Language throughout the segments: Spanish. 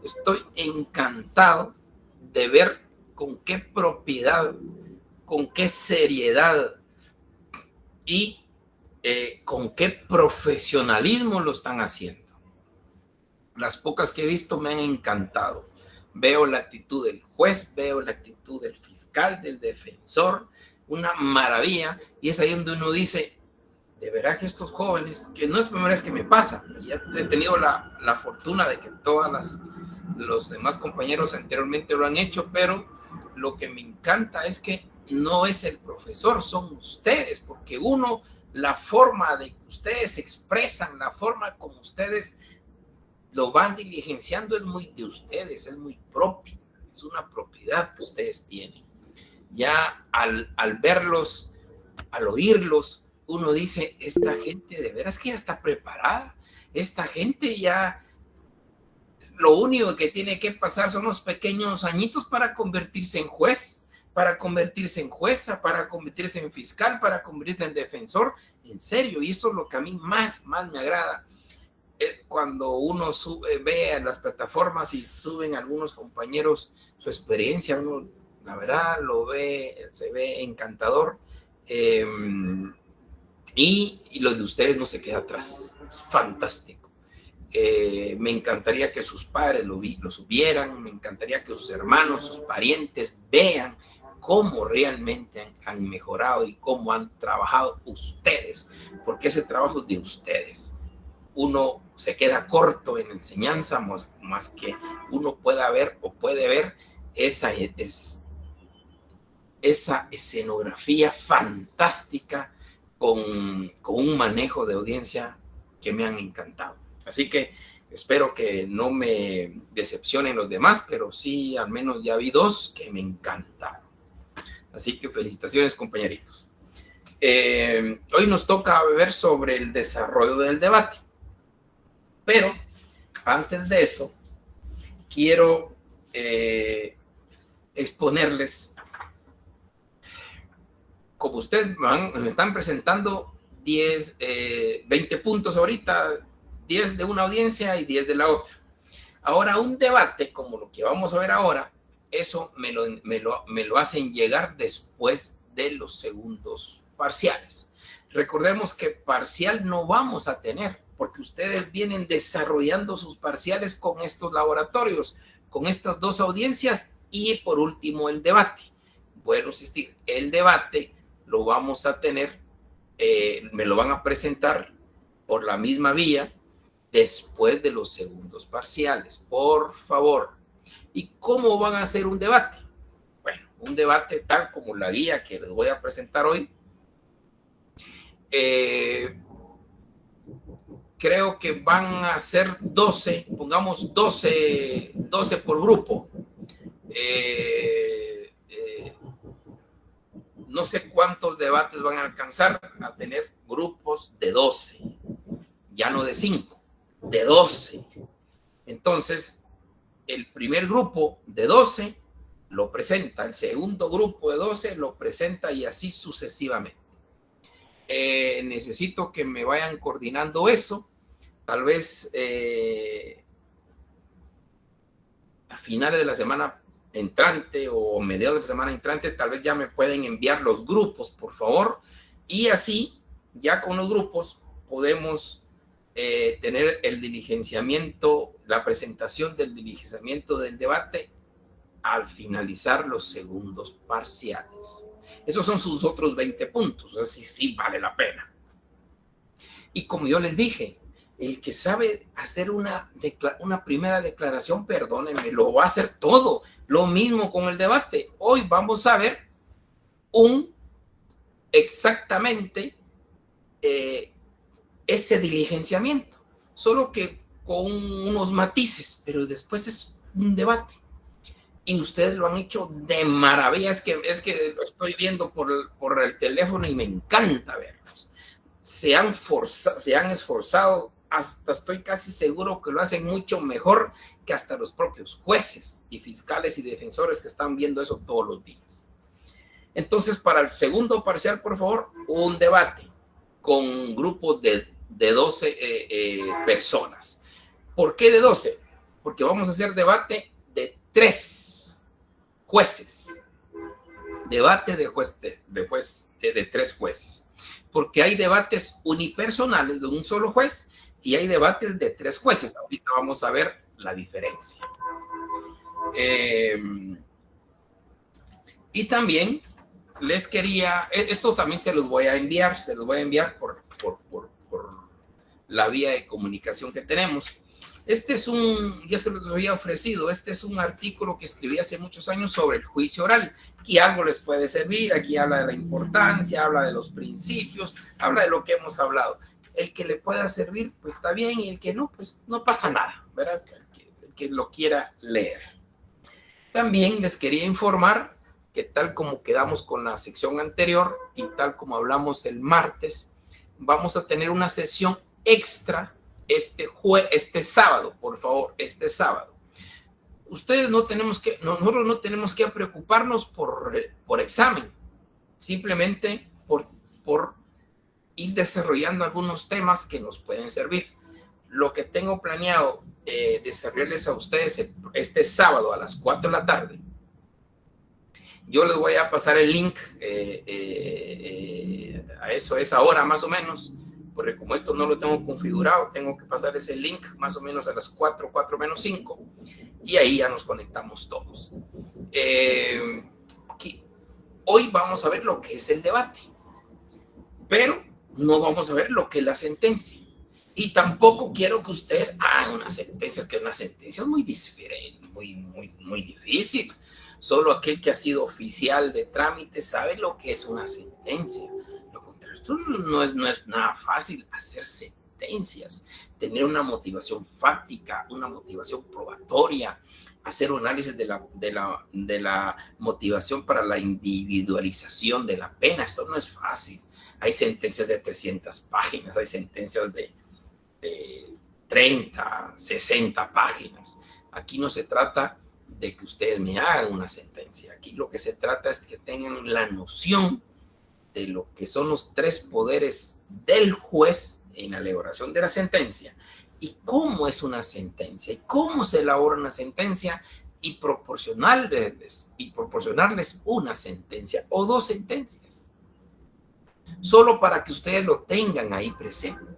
Estoy encantado de ver con qué propiedad, con qué seriedad y con qué profesionalismo lo están haciendo. Las pocas que he visto me han encantado. Veo la actitud del juez, veo la actitud del fiscal, del defensor, una maravilla. Y es ahí donde uno dice, de verdad que estos jóvenes, que no es la primera vez que me pasa, ya he tenido la fortuna de que los demás compañeros anteriormente lo han hecho, pero lo que me encanta es que no es el profesor, son ustedes, porque la forma de que ustedes se expresan, la forma como ustedes lo van diligenciando es muy de ustedes, es muy propio, es una propiedad que ustedes tienen. Ya al verlos, al oírlos, uno dice, esta gente de veras que ya está preparada, esta gente ya, lo único que tiene que pasar son unos pequeños añitos para convertirse en juez, para convertirse en jueza, para convertirse en fiscal, para convertirse en defensor, en serio, y eso es lo que a mí más me agrada. Cuando uno ve a las plataformas y suben algunos compañeros su experiencia, uno la verdad se ve encantador, y lo de ustedes no se queda atrás, es fantástico. Me encantaría que sus padres lo supieran, me encantaría que sus hermanos, sus parientes vean cómo realmente han mejorado y cómo han trabajado ustedes, porque ese trabajo es de ustedes. Uno se queda corto en enseñanza, más que uno pueda ver o puede ver esa escenografía fantástica con un manejo de audiencia que me han encantado. Así que espero que no me decepcionen los demás, pero sí al menos ya vi 2 que me encantaron. Así que felicitaciones, compañeritos. Hoy nos toca ver sobre el desarrollo del debate. Pero antes de eso, quiero exponerles, como ustedes me están presentando 20 puntos ahorita, 10 de una audiencia y 10 de la otra. Ahora, un debate como lo que vamos a ver ahora, eso me lo hacen llegar después de los segundos parciales. Recordemos que parcial no vamos a tener, porque ustedes vienen desarrollando sus parciales con estos laboratorios, con estas 2 audiencias y por último el debate. Bueno, insistir, el debate lo vamos a tener, me lo van a presentar por la misma vía después de los segundos parciales, por favor. ¿Y cómo van a hacer un debate? Bueno, un debate tal como la guía que les voy a presentar hoy. Creo que van a ser 12, pongamos 12 por grupo. No sé cuántos debates van a alcanzar a tener grupos de 12, ya no de 5, de 12. Entonces, el primer grupo de 12 lo presenta, el segundo grupo de 12 lo presenta y así sucesivamente. Necesito que me vayan coordinando eso. Tal vez a finales de la semana entrante o mediados de la semana entrante, tal vez ya me pueden enviar los grupos, por favor. Y así, ya con los grupos, podemos tener el diligenciamiento, la presentación del diligenciamiento del debate al finalizar los segundos parciales. Esos son sus otros 20 puntos, así sí vale la pena. Y como yo les dije, el que sabe hacer una primera declaración, perdónenme, lo va a hacer todo. Lo mismo con el debate. Hoy vamos a ver exactamente ese diligenciamiento, solo que con unos matices, pero después es un debate. Y ustedes lo han hecho de maravilla. Es que lo estoy viendo por el teléfono y me encanta verlos. Se han esforzado, hasta estoy casi seguro que lo hacen mucho mejor que hasta los propios jueces y fiscales y defensores que están viendo eso todos los días. Entonces, para el segundo parcial, por favor, un debate con grupos de 12 personas. ¿Por qué de 12? porque vamos a hacer debate de 3 jueces. Debate de 3 jueces. Porque hay debates unipersonales de un solo juez y hay debates de 3 jueces. Ahorita vamos a ver la diferencia. Y también les quería, esto también se los voy a enviar, por la vía de comunicación que tenemos. Este es ya se los había ofrecido, este es un artículo que escribí hace muchos años sobre el juicio oral. Aquí algo les puede servir, aquí habla de la importancia, habla de los principios, habla de lo que hemos hablado. El que le pueda servir, pues está bien, y el que no, pues no pasa nada, ¿verdad? El que lo quiera leer. También les quería informar que tal como quedamos con la sección anterior y tal como hablamos el martes, vamos a tener una sesión extra este sábado, por favor, este sábado. Nosotros no tenemos que preocuparnos por examen, simplemente por ir desarrollando algunos temas que nos pueden servir. Lo que tengo planeado desarrollarles a ustedes este sábado a las 4 de la tarde, yo les voy a pasar el link a esa hora más o menos, porque como esto no lo tengo configurado, tengo que pasar ese link más o menos a las 4 menos 5, y ahí ya nos conectamos todos. Hoy vamos a ver lo que es el debate, pero no vamos a ver lo que es la sentencia. Y tampoco quiero que ustedes hagan una sentencia, que una sentencia es muy diferente, muy difícil. Solo aquel que ha sido oficial de trámite sabe lo que es una sentencia. Lo contrario, esto no es nada fácil hacer sentencias, tener una motivación fáctica, una motivación probatoria, hacer un análisis de la motivación para la individualización de la pena. Esto no es fácil. Hay sentencias de 300 páginas, hay sentencias de 30, 60 páginas. Aquí no se trata de que ustedes me hagan una sentencia. Aquí lo que se trata es que tengan la noción de lo que son los 3 poderes del juez en la elaboración de la sentencia y cómo es una sentencia y cómo se elabora una sentencia y proporcionarles una sentencia o 2 sentencias. Solo para que ustedes lo tengan ahí presente.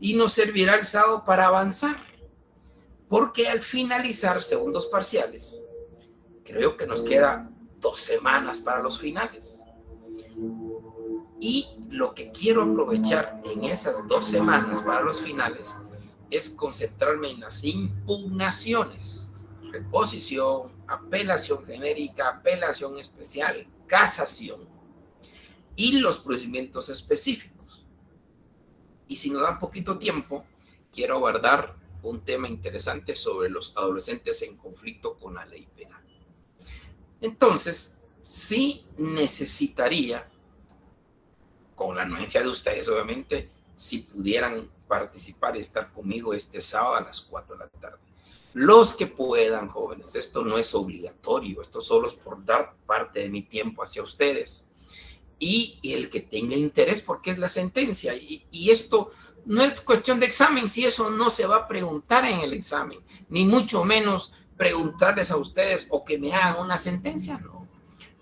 Y nos servirá el sábado para avanzar. Porque al finalizar segundos parciales, creo que nos queda 2 semanas para los finales. Y lo que quiero aprovechar en esas 2 semanas para los finales es concentrarme en las impugnaciones, reposición, apelación genérica, apelación especial, casación y los procedimientos específicos. Y si nos da poquito tiempo, quiero abordar un tema interesante sobre los adolescentes en conflicto con la ley penal. Entonces, sí necesitaría, con la anuencia de ustedes, obviamente, si pudieran participar y estar conmigo este sábado a las 4 de la tarde. Los que puedan, jóvenes, esto no es obligatorio, esto solo es por dar parte de mi tiempo hacia ustedes. Y el que tenga interés, porque es la sentencia. Y esto no es cuestión de examen, si eso no se va a preguntar en el examen, ni mucho menos preguntarles a ustedes o que me hagan una sentencia, no.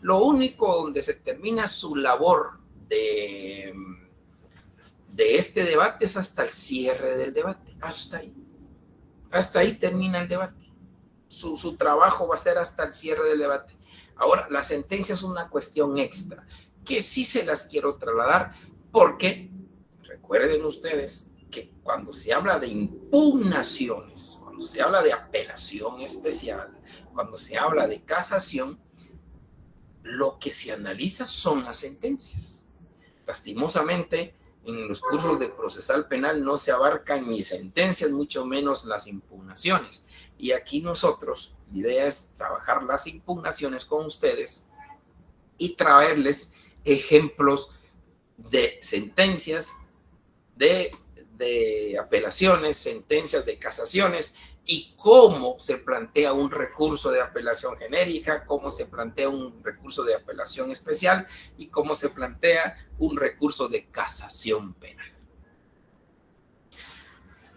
Lo único donde se termina su labor de este debate es hasta el cierre del debate, hasta ahí termina el debate. Su trabajo va a ser hasta el cierre del debate. Ahora, la sentencia es una cuestión extra, que sí se las quiero trasladar, porque recuerden ustedes que cuando se habla de impugnaciones, cuando se habla de apelación especial, cuando se habla de casación, lo que se analiza son las sentencias. Lastimosamente, en los cursos de procesal penal no se abarcan ni sentencias, mucho menos las impugnaciones. Y aquí nosotros, la idea es trabajar las impugnaciones con ustedes y traerles ejemplos de sentencias, de apelaciones, sentencias de casaciones y cómo se plantea un recurso de apelación genérica, cómo se plantea un recurso de apelación especial y cómo se plantea un recurso de casación penal.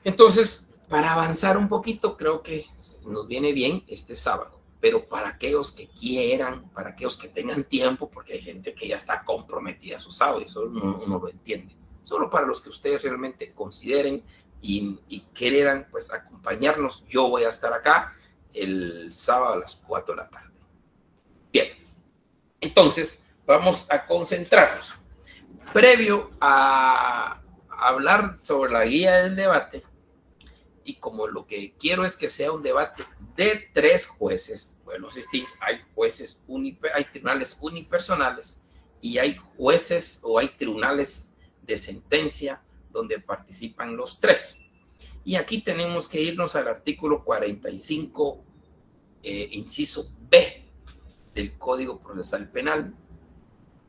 Entonces, Para avanzar un poquito, creo que nos viene bien este sábado, pero para aquellos que quieran, para aquellos que tengan tiempo, porque hay gente que ya está comprometida a su sábado, y eso uno lo entiende. Solo para los que ustedes realmente consideren y quieran pues acompañarnos, yo voy a estar acá el sábado a las 4 de la tarde. Bien, entonces vamos a concentrarnos. Previo a hablar sobre la guía del debate, y como lo que quiero es que sea un debate de 3 jueces, bueno, asistir, hay jueces, hay tribunales unipersonales y hay jueces o hay tribunales de sentencia donde participan los 3. Y aquí tenemos que irnos al artículo 45, inciso B del Código Procesal Penal.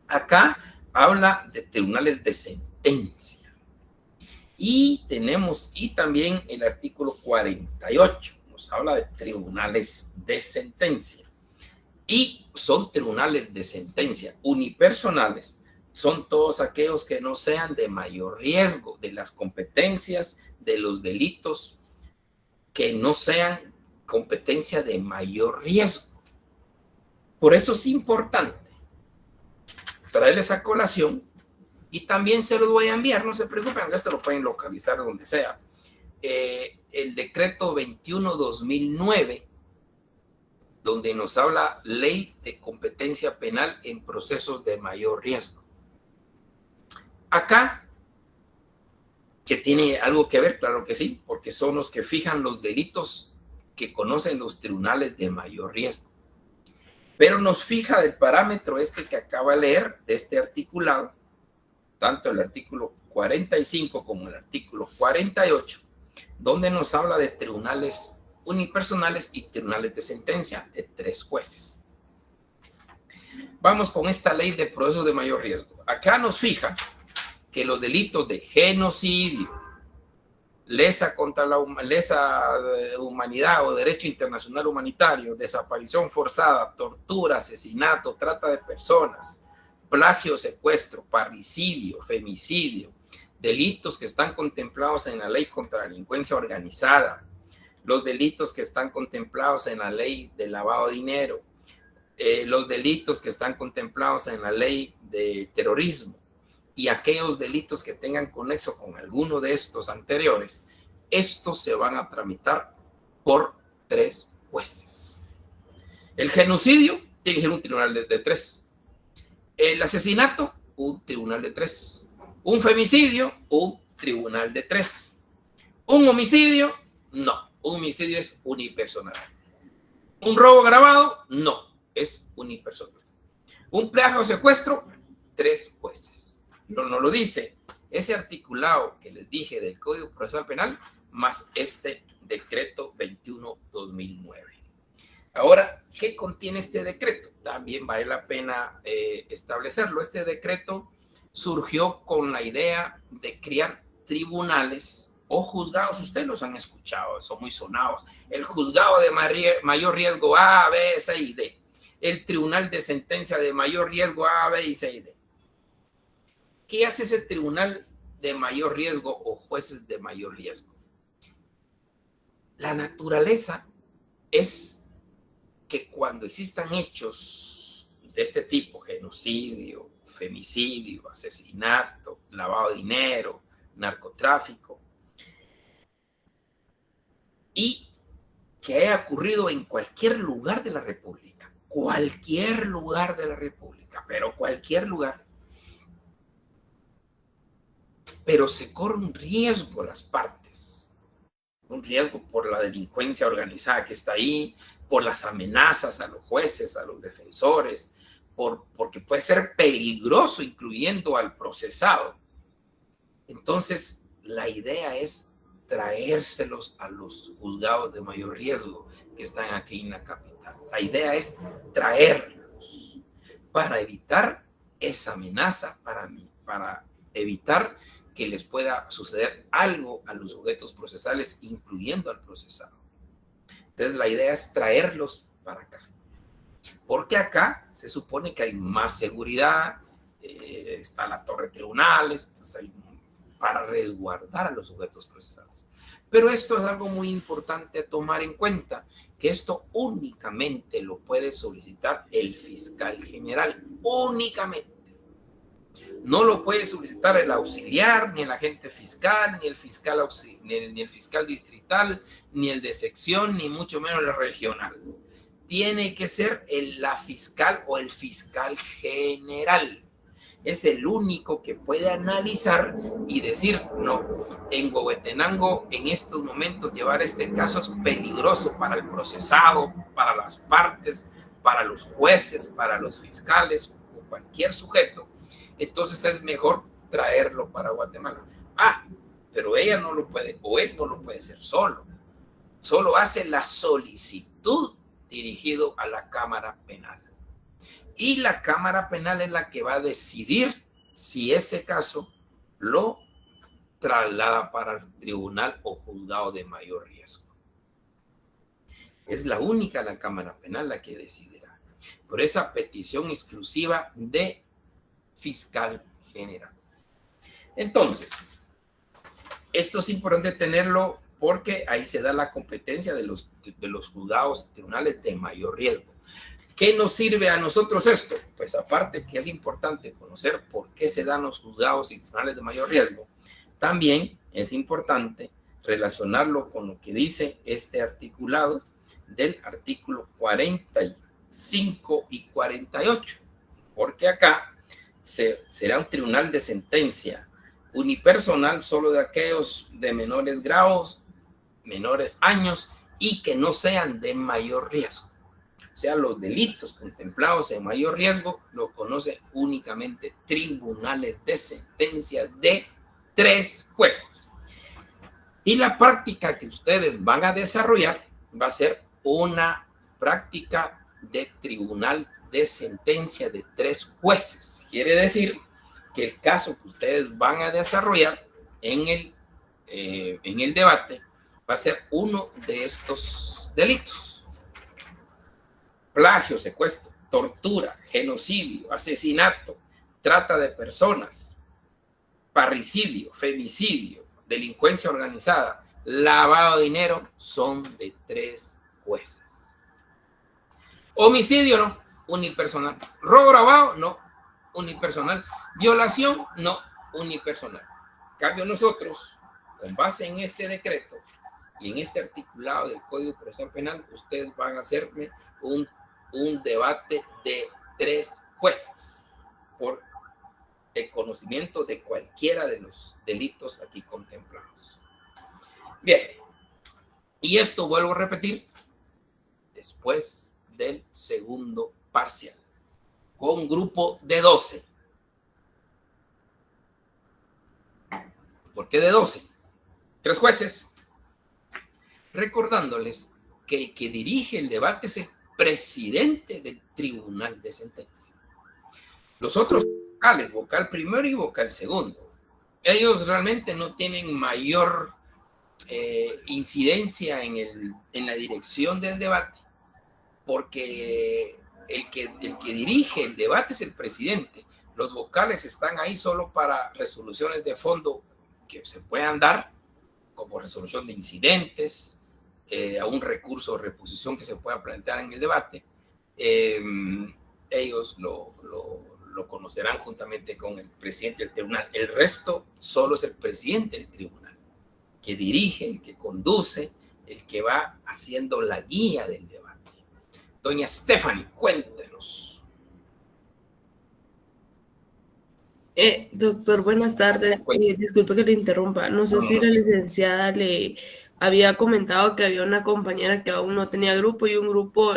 Acá habla de tribunales de sentencia. Y tenemos, y también el artículo 48, nos habla de tribunales de sentencia. Y son tribunales de sentencia unipersonales, son todos aquellos que no sean de mayor riesgo, de las competencias, de los delitos, que no sean competencia de mayor riesgo. Por eso es importante traerles a colación. Y también se los voy a enviar, no se preocupen, esto lo pueden localizar donde sea. El decreto 21/2009, donde nos habla ley de competencia penal en procesos de mayor riesgo. Acá, que tiene algo que ver, claro que sí, porque son los que fijan los delitos que conocen los tribunales de mayor riesgo. Pero nos fija del parámetro este que acaba de leer, de este articulado, tanto el artículo 45 como el artículo 48, donde nos habla de tribunales unipersonales y tribunales de sentencia de 3 jueces. Vamos con esta ley de procesos de mayor riesgo. Acá nos fija que los delitos de genocidio, lesa contra la humanidad o derecho internacional humanitario, desaparición forzada, tortura, asesinato, trata de personas, plagio, secuestro, parricidio, femicidio, delitos que están contemplados en la ley contra la delincuencia organizada, los delitos que están contemplados en la ley de lavado de dinero, los delitos que están contemplados en la ley de terrorismo y aquellos delitos que tengan conexo con alguno de estos anteriores, estos se van a tramitar por 3 jueces. El genocidio tiene que ser un tribunal de 3. El asesinato, un tribunal de 3. Un femicidio, un tribunal de 3. Un homicidio, no. Un homicidio es unipersonal. Un robo agravado, no. Es unipersonal. Un plagio o secuestro, 3 jueces. No lo dice ese articulado que les dije del Código Procesal Penal, más este decreto 21/2009. Ahora, ¿qué contiene este decreto? También vale la pena establecerlo. Este decreto surgió con la idea de crear tribunales o juzgados. Ustedes los han escuchado, son muy sonados. El juzgado de mayor riesgo A, B, C y D. El tribunal de sentencia de mayor riesgo A, B y C y D. ¿Qué hace ese tribunal de mayor riesgo o jueces de mayor riesgo? La naturaleza es que cuando existan hechos de este tipo, genocidio, femicidio, asesinato, lavado de dinero, narcotráfico, y que haya ocurrido en cualquier lugar de la República, pero cualquier lugar, pero se corre un riesgo a las partes, un riesgo por la delincuencia organizada que está ahí, por las amenazas a los jueces, a los defensores, porque puede ser peligroso, incluyendo al procesado. Entonces, la idea es traérselos a los juzgados de mayor riesgo que están aquí en la capital. La idea es traerlos para evitar esa amenaza, para evitar que les pueda suceder algo a los sujetos procesales, incluyendo al procesado. Entonces, la idea es traerlos para acá. Porque acá se supone que hay más seguridad, está la torre de tribunales, entonces hay para resguardar a los sujetos procesales. Pero esto es algo muy importante a tomar en cuenta, que esto únicamente lo puede solicitar el fiscal general, únicamente. No lo puede solicitar el auxiliar, ni el agente fiscal, ni el fiscal, ni el fiscal distrital, ni el de sección, ni mucho menos el regional. Tiene que ser la fiscal o el fiscal general. Es el único que puede analizar y decir, no, en Huehuetenango en estos momentos llevar este caso es peligroso para el procesado, para las partes, para los jueces, para los fiscales o cualquier sujeto. Entonces es mejor traerlo para Guatemala. Pero ella no lo puede, o él no lo puede hacer solo. Solo hace la solicitud dirigido a la Cámara Penal. Y la Cámara Penal es la que va a decidir si ese caso lo traslada para el tribunal o juzgado de mayor riesgo. Es la única la Cámara Penal la que decidirá. Por esa petición exclusiva de fiscal general. Entonces, esto es importante tenerlo porque ahí se da la competencia de los juzgados y tribunales de mayor riesgo. ¿Qué nos sirve a nosotros esto? Pues aparte que es importante conocer por qué se dan los juzgados y tribunales de mayor riesgo, también es importante relacionarlo con lo que dice este articulado del artículo 45 y 48, porque acá será un tribunal de sentencia unipersonal solo de aquellos de menores grados, menores años y que no sean de mayor riesgo. O sea, los delitos contemplados en mayor riesgo lo conoce únicamente tribunales de sentencia de 3 jueces. Y la práctica que ustedes van a desarrollar va a ser una práctica de tribunal de sentencia de 3 jueces. Quiere decir que el caso que ustedes van a desarrollar en el debate va a ser uno de estos delitos: plagio, secuestro, tortura, genocidio, asesinato, trata de personas, parricidio, femicidio, delincuencia organizada, lavado de dinero, son de 3 jueces. Homicidio, no, unipersonal. Robo grabado, no, unipersonal. Violación, no, unipersonal. En cambio, nosotros, con base en este decreto y en este articulado del Código Procesal Penal, ustedes van a hacerme un debate de 3 jueces por el conocimiento de cualquiera de los delitos aquí contemplados. Bien, y esto vuelvo a repetir después del segundo parcial, con grupo de 12. ¿Por qué de 12? 3 jueces. Recordándoles que el que dirige el debate es el presidente del tribunal de sentencia. Los otros vocales, vocal primero y vocal segundo, ellos realmente no tienen mayor incidencia en la dirección del debate, porque el que dirige el debate es el presidente. Los vocales están ahí solo para resoluciones de fondo que se puedan dar, como resolución de incidentes, a un recurso de reposición que se pueda plantear en el debate. Ellos lo conocerán juntamente con el presidente del tribunal. El resto solo es el presidente del tribunal, que dirige, el que conduce, el que va haciendo la guía del debate. Doña Stephanie, cuéntenos. Doctor, buenas tardes. Disculpe que le interrumpa. No sé si la licenciada le había comentado que había una compañera que aún no tenía grupo y un grupo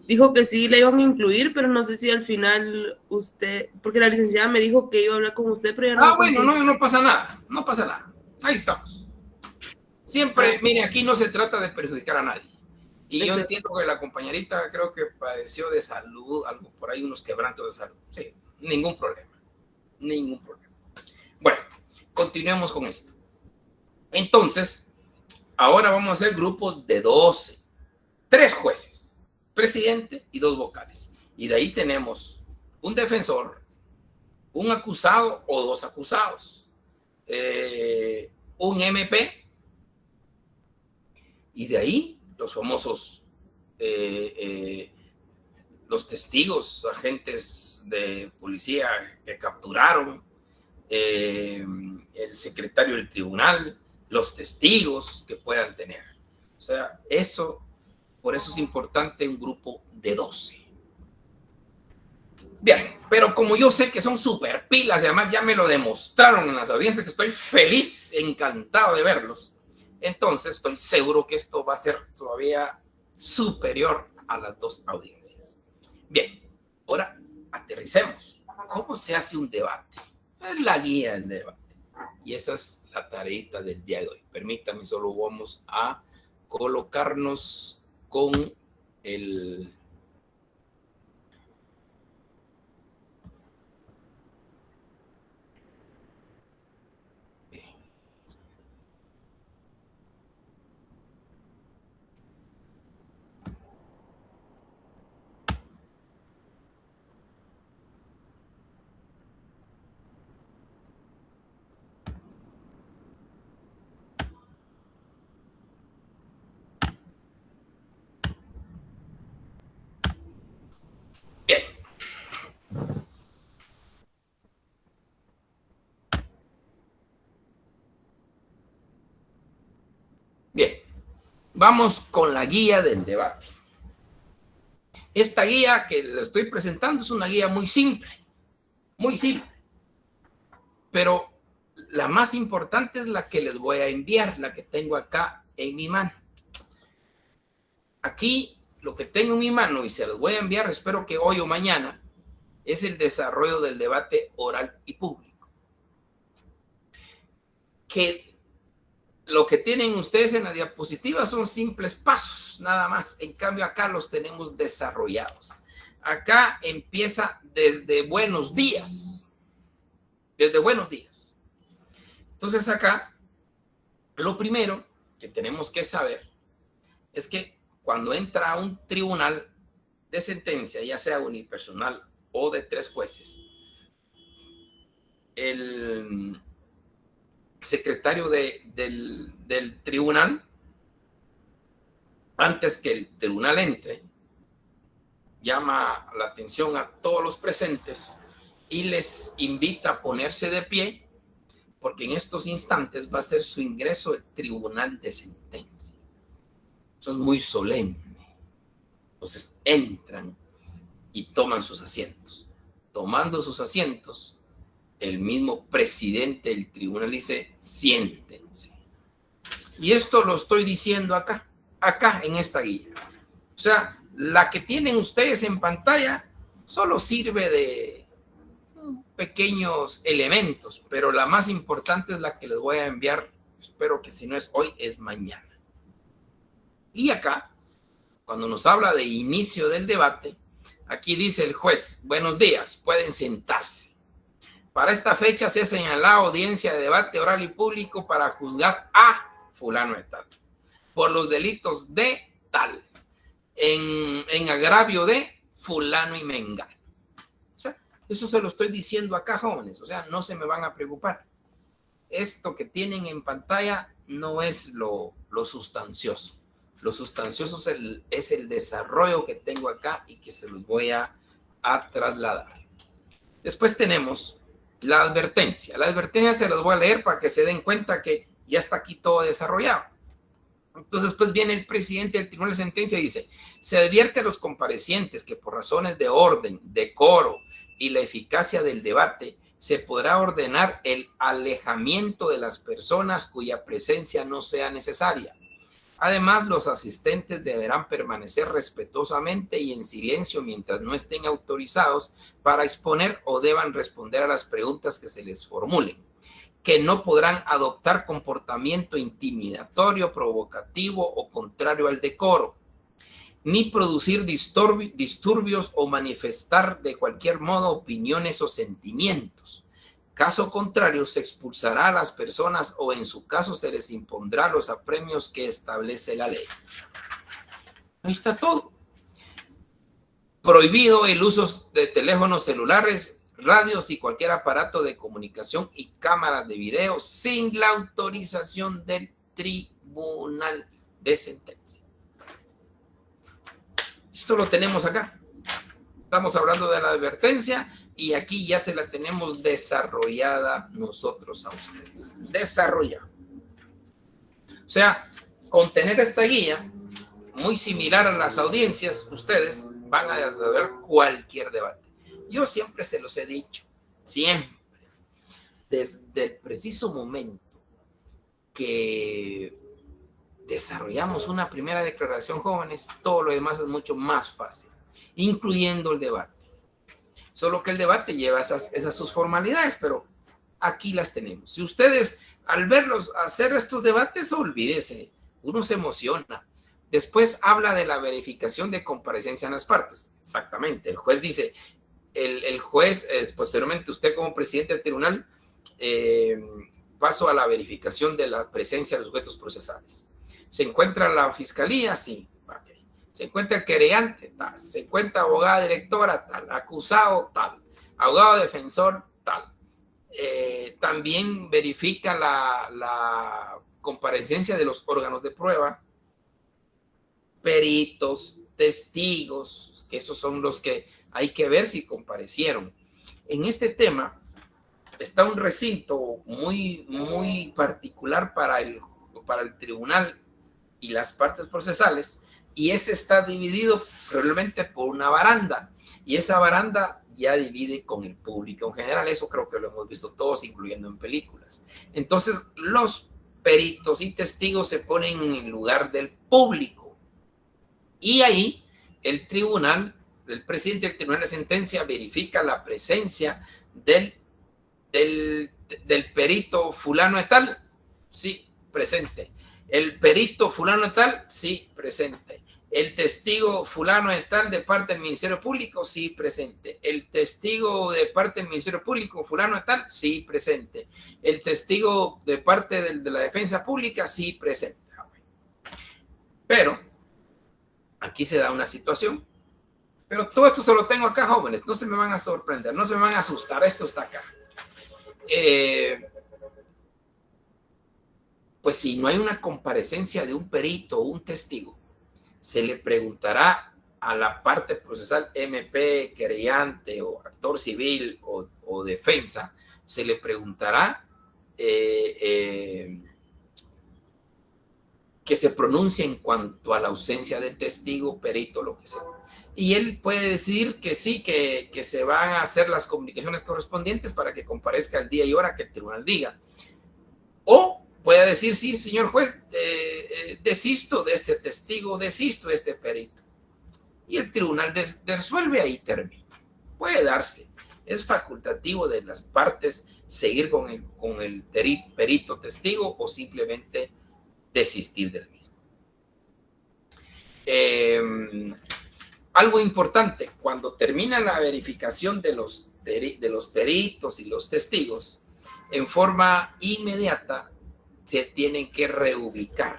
dijo que sí la iban a incluir, pero no sé si al final usted, porque la licenciada me dijo que iba a hablar con usted, pero ya no. Bueno, no pasa nada, no pasa nada. Ahí estamos. Siempre, mire, aquí no se trata de perjudicar a nadie. Y yo entiendo que la compañerita creo que padeció de salud, algo por ahí, unos quebrantos de salud. Sí, ningún problema. Ningún problema. Bueno, continuemos con esto. Entonces, ahora vamos a hacer grupos de 12. 3 jueces, presidente y 2 vocales. Y de ahí tenemos un defensor, un acusado o 2 acusados, un MP Y de ahí los famosos, los testigos, agentes de policía que capturaron, el secretario del tribunal, los testigos que puedan tener. O sea, por eso es importante un grupo de 12. Bien, pero como yo sé que son súper pilas y además ya me lo demostraron en las audiencias, que estoy feliz, encantado de verlos, entonces estoy seguro que esto va a ser todavía superior a las 2 audiencias. Bien, ahora aterricemos. ¿Cómo se hace un debate? Es la guía del debate. Y esa es la tareita del día de hoy. Permítame, solo vamos a colocarnos con el... Bien, vamos con la guía del debate. Esta guía que le estoy presentando es una guía muy simple, pero la más importante es la que les voy a enviar, la que tengo acá en mi mano. Aquí lo que tengo en mi mano y se los voy a enviar, espero que hoy o mañana, es el desarrollo del debate oral y público. Que lo que tienen ustedes en la diapositiva son simples pasos, nada más. En cambio, acá los tenemos desarrollados. Acá empieza desde buenos días. Desde buenos días. Entonces acá, lo primero que tenemos que saber es que cuando entra a un tribunal de sentencia, ya sea unipersonal o de 3 jueces, el secretario del tribunal, antes que el tribunal entre, llama la atención a todos los presentes y les invita a ponerse de pie, porque en estos instantes va a ser su ingreso al tribunal de sentencia. Eso es muy solemne. Entonces entran y toman sus asientos. Tomando sus asientos, el mismo presidente del tribunal dice: siéntense. Y esto lo estoy diciendo acá en esta guía. O sea, la que tienen ustedes en pantalla solo sirve de pequeños elementos, pero la más importante es la que les voy a enviar. Espero que si no es hoy, es mañana. Y acá, cuando nos habla de inicio del debate, aquí dice el juez: buenos días, pueden sentarse. Para esta fecha se ha señalado audiencia de debate oral y público para juzgar a fulano de tal por los delitos de tal, en agravio de fulano y mengano. O sea, eso se lo estoy diciendo acá, jóvenes. O sea, no se me van a preocupar. Esto que tienen en pantalla no es lo sustancioso. Lo sustancioso es el desarrollo que tengo acá y que se los voy a trasladar. Después tenemos la advertencia. La advertencia se los voy a leer para que se den cuenta que ya está aquí todo desarrollado. Entonces, pues viene el presidente del tribunal de sentencia y dice: se advierte a los comparecientes que por razones de orden, decoro y la eficacia del debate, se podrá ordenar el alejamiento de las personas cuya presencia no sea necesaria. Además, los asistentes deberán permanecer respetuosamente y en silencio mientras no estén autorizados para exponer o deban responder a las preguntas que se les formulen, que no podrán adoptar comportamiento intimidatorio, provocativo o contrario al decoro, ni producir disturbios o manifestar de cualquier modo opiniones o sentimientos. Caso contrario, se expulsará a las personas o en su caso se les impondrá los apremios que establece la ley. Ahí está todo. Prohibido el uso de teléfonos celulares, radios y cualquier aparato de comunicación y cámaras de video sin la autorización del tribunal de sentencia. Esto lo tenemos acá. Estamos hablando de la advertencia y aquí ya se la tenemos desarrollada nosotros a ustedes. Desarrollada. O sea, con tener esta guía, muy similar a las audiencias, ustedes van a saber cualquier debate. Yo siempre se los he dicho, siempre, desde el preciso momento que desarrollamos una primera declaración, jóvenes, todo lo demás es mucho más fácil, incluyendo el debate. Solo que el debate lleva esas sus formalidades, pero aquí las tenemos. Si ustedes al verlos hacer estos debates, olvídese, uno se emociona. Después habla de la verificación de comparecencia en las partes. Exactamente, el juez dice, el juez, posteriormente usted como presidente del tribunal, paso a la verificación de la presencia de los sujetos procesales. ¿Se encuentra la fiscalía? Sí. Okay. ¿Se encuentra el querellante? Tal. ¿Se encuentra abogada directora? Tal. ¿Acusado? Tal. ¿Abogado defensor? Tal. También verifica la comparecencia de los órganos de prueba, peritos, testigos, que esos son los que hay que ver si comparecieron. En este tema está un recinto muy particular para el tribunal y las partes procesales, y ese está dividido probablemente por una baranda, y esa baranda ya divide con el público en general. Eso creo que lo hemos visto todos, incluyendo en películas. Entonces, los peritos y testigos se ponen en el lugar del público, y ahí el tribunal, el presidente del tribunal de sentencia verifica la presencia del perito fulano de tal, sí, presente. El perito fulano de tal, sí, presente. El testigo fulano de tal de parte del Ministerio Público, sí, presente. El testigo de parte del Ministerio Público fulano de tal, sí, presente. El testigo de parte de la defensa pública, sí, presente. Pero aquí se da una situación. Pero todo esto se lo tengo acá, jóvenes. No se me van a sorprender, no se me van a asustar. Esto está acá. Pues si no hay una comparecencia de un perito o un testigo, se le preguntará a la parte procesal, MP, querellante o actor civil o defensa, se le preguntará que se pronuncie en cuanto a la ausencia del testigo, perito, lo que sea. Y él puede decir que sí, que se van a hacer las comunicaciones correspondientes para que comparezca el día y hora que el tribunal diga. O puede decir, sí, señor juez, desisto de este testigo, desisto de este perito. Y el tribunal resuelve, ahí termina. Puede darse. Es facultativo de las partes seguir con el perito testigo o simplemente desistir del mismo. Algo importante, cuando termina la verificación de los peritos y los testigos, en forma inmediata se tienen que reubicar,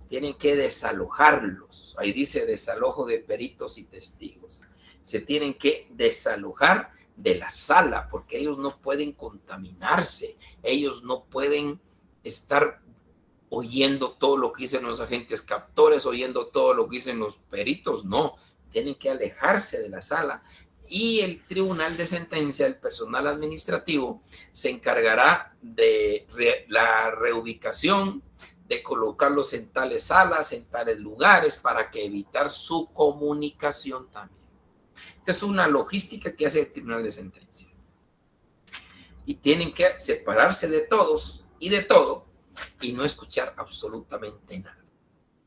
tienen que desalojarlos. Ahí dice desalojo de peritos y testigos. Se tienen que desalojar de la sala porque ellos no pueden contaminarse, ellos no pueden estar oyendo todo lo que dicen los agentes captores, oyendo todo lo que dicen los peritos, no, tienen que alejarse de la sala. Y el tribunal de sentencia, el personal administrativo, se encargará de la reubicación, de colocarlos en tales salas, en tales lugares, para que evitar su comunicación también. Esta es una logística que hace el tribunal de sentencia. Y tienen que separarse de todos y de todo y no escuchar absolutamente nada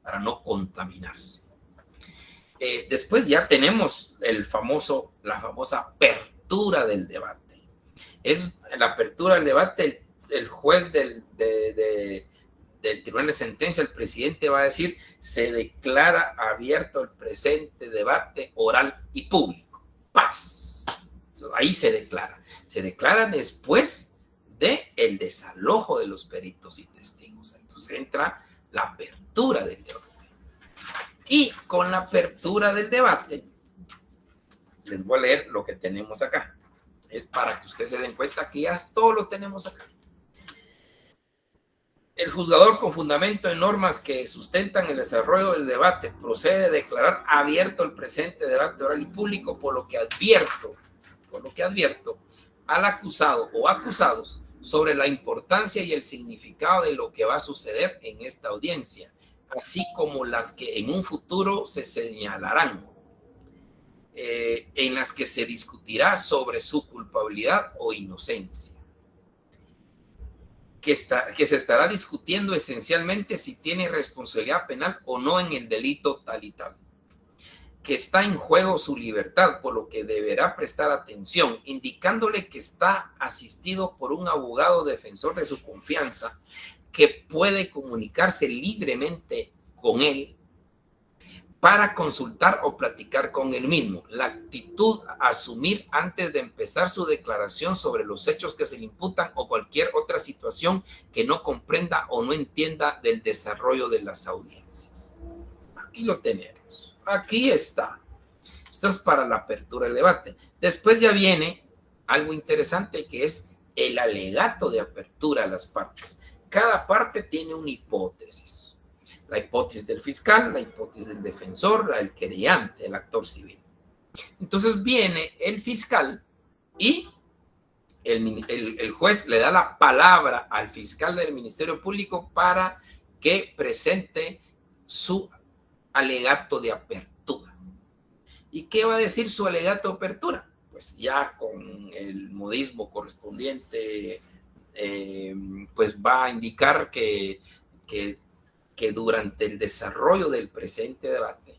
para no contaminarse. Después ya tenemos la famosa apertura del debate. Es la apertura del debate, el juez del tribunal de sentencia, el presidente va a decir, se declara abierto el presente debate oral y público. Paz. Ahí se declara. Se declara después del desalojo de los peritos y testigos. Entonces entra la apertura del debate. Y con la apertura del debate, les voy a leer lo que tenemos acá. Es para que ustedes se den cuenta que ya todo lo tenemos acá. El juzgador, con fundamento en normas que sustentan el desarrollo del debate, procede a declarar abierto el presente debate oral y público, por lo que advierto al acusado o acusados sobre la importancia y el significado de lo que va a suceder en esta audiencia, así como las que en un futuro se señalarán, en las que se discutirá sobre su culpabilidad o inocencia. Que se estará discutiendo esencialmente si tiene responsabilidad penal o no en el delito tal y tal. Que está en juego su libertad, por lo que deberá prestar atención, indicándole que está asistido por un abogado defensor de su confianza, que puede comunicarse libremente con él para consultar o platicar con él mismo. La actitud a asumir antes de empezar su declaración sobre los hechos que se le imputan o cualquier otra situación que no comprenda o no entienda del desarrollo de las audiencias. Aquí lo tenemos. Aquí está. Esto es para la apertura del debate. Después ya viene algo interesante, que es el alegato de apertura a las partes. Cada parte tiene una hipótesis. La hipótesis del fiscal, la hipótesis del defensor, la del querellante, el actor civil. Entonces viene el fiscal y el juez le da la palabra al fiscal del Ministerio Público para que presente su alegato de apertura. ¿Y qué va a decir su alegato de apertura? Pues ya con el modismo correspondiente, pues va a indicar que durante el desarrollo del presente debate,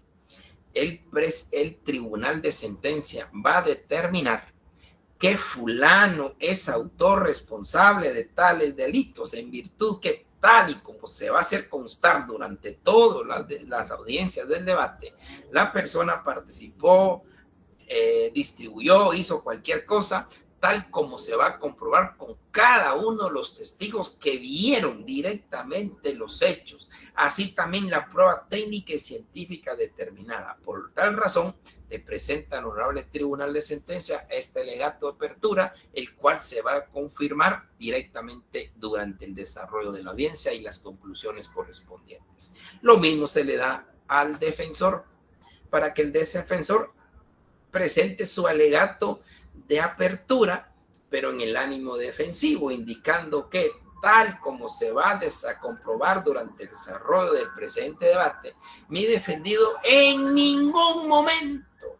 el tribunal de sentencia va a determinar que fulano es autor responsable de tales delitos, en virtud que, tal y como se va a hacer constar durante todas las audiencias del debate, la persona participó, distribuyó, hizo cualquier cosa, tal como se va a comprobar con cada uno de los testigos que vieron directamente los hechos, así también la prueba técnica y científica determinada. Por tal razón, le presenta al Honorable Tribunal de Sentencia este alegato de apertura, el cual se va a confirmar directamente durante el desarrollo de la audiencia y las conclusiones correspondientes. Lo mismo se le da al defensor, para que el defensor presente su alegato de apertura, pero en el ánimo defensivo, indicando que, tal como se va a comprobar durante el desarrollo del presente debate, mi defendido en ningún momento,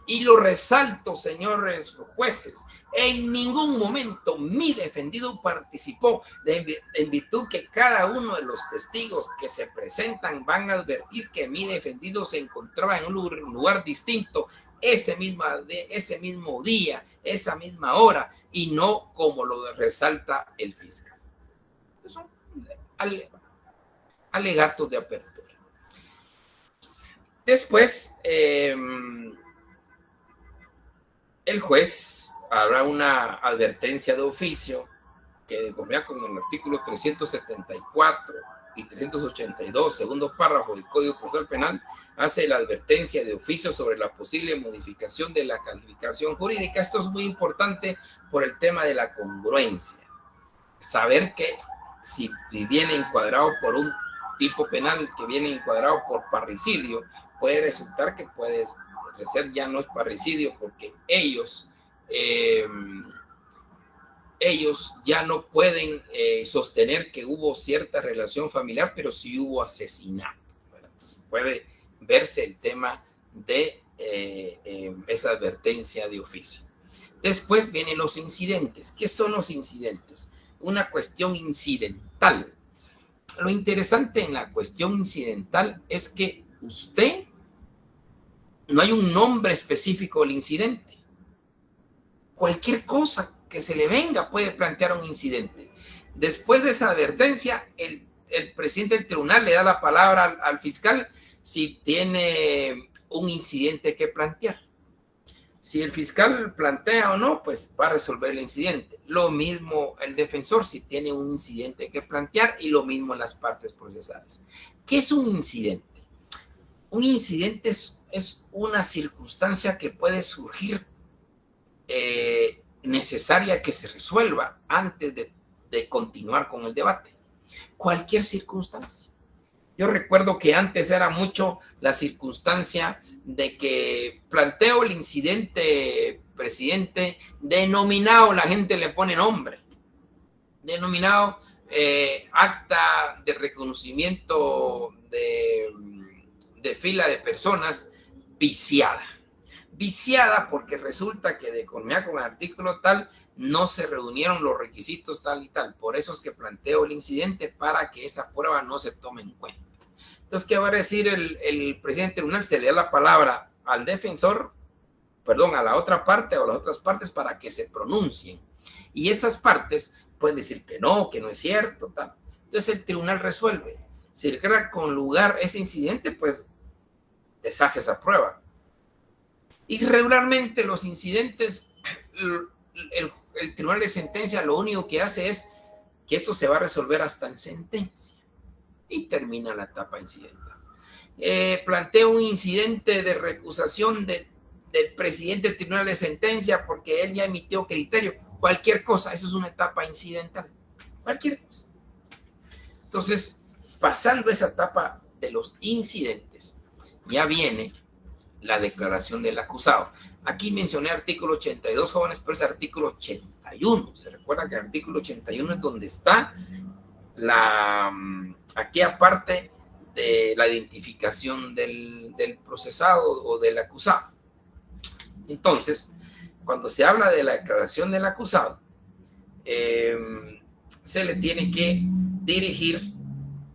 y lo resalto, señores jueces, en ningún momento mi defendido participó, en virtud que cada uno de los testigos que se presentan van a advertir que mi defendido se encontraba en un lugar distinto ese mismo día, esa misma hora, y no como lo resalta el fiscal. Son alegatos de apertura. Después, el juez habrá una advertencia de oficio que, de conformidad con el artículo 374 y 382, segundo párrafo del Código Procesal Penal, hace la advertencia de oficio sobre la posible modificación de la calificación jurídica. Esto es muy importante por el tema de la congruencia. Saber que si viene encuadrado por un tipo penal que viene encuadrado por parricidio, puede resultar que puede ser ya no es parricidio, porque ellos ya no pueden sostener que hubo cierta relación familiar, pero sí hubo asesinato. Entonces puede verse el tema de esa advertencia de oficio. Después vienen los incidentes. ¿Qué son los incidentes? Una cuestión incidental. Lo interesante en la cuestión incidental es que no hay un nombre específico del incidente. Cualquier cosa que se le venga puede plantear un incidente. Después de esa advertencia, el presidente del tribunal le da la palabra al fiscal si tiene un incidente que plantear. Si el fiscal plantea o no, pues va a resolver el incidente. Lo mismo el defensor si tiene un incidente que plantear, y lo mismo las partes procesales. ¿Qué es un incidente? Un incidente es una circunstancia que puede surgir necesaria que se resuelva antes de continuar con el debate. Cualquier circunstancia. Yo recuerdo que antes era mucho la circunstancia de que planteo el incidente, presidente, denominado, la gente le pone nombre, denominado acta de reconocimiento de fila de personas viciada. Viciada porque resulta que de conformidad con el artículo tal no se reunieron los requisitos tal y tal. Por eso es que planteo el incidente para que esa prueba no se tome en cuenta. Entonces, ¿qué va a decir el presidente del tribunal? Se le da la palabra al defensor, perdón, a la otra parte o a las otras partes para que se pronuncien. Y esas partes pueden decir que no es cierto, tal. Entonces el tribunal resuelve. Si declara con lugar ese incidente, pues deshace esa prueba. Y regularmente los incidentes, el tribunal de sentencia lo único que hace es que esto se va a resolver hasta en sentencia. Y termina la etapa incidental. Planteo un incidente de recusación del presidente del tribunal de sentencia porque él ya emitió criterio. Cualquier cosa, eso es una etapa incidental. Cualquier cosa. Entonces, pasando esa etapa de los incidentes, ya viene la declaración del acusado. Aquí mencioné artículo 82, jóvenes, pero es artículo 81. Se recuerda que el artículo 81 es donde está aquella parte de la identificación del procesado o del acusado. Entonces, cuando se habla de la declaración del acusado, se le tiene que dirigir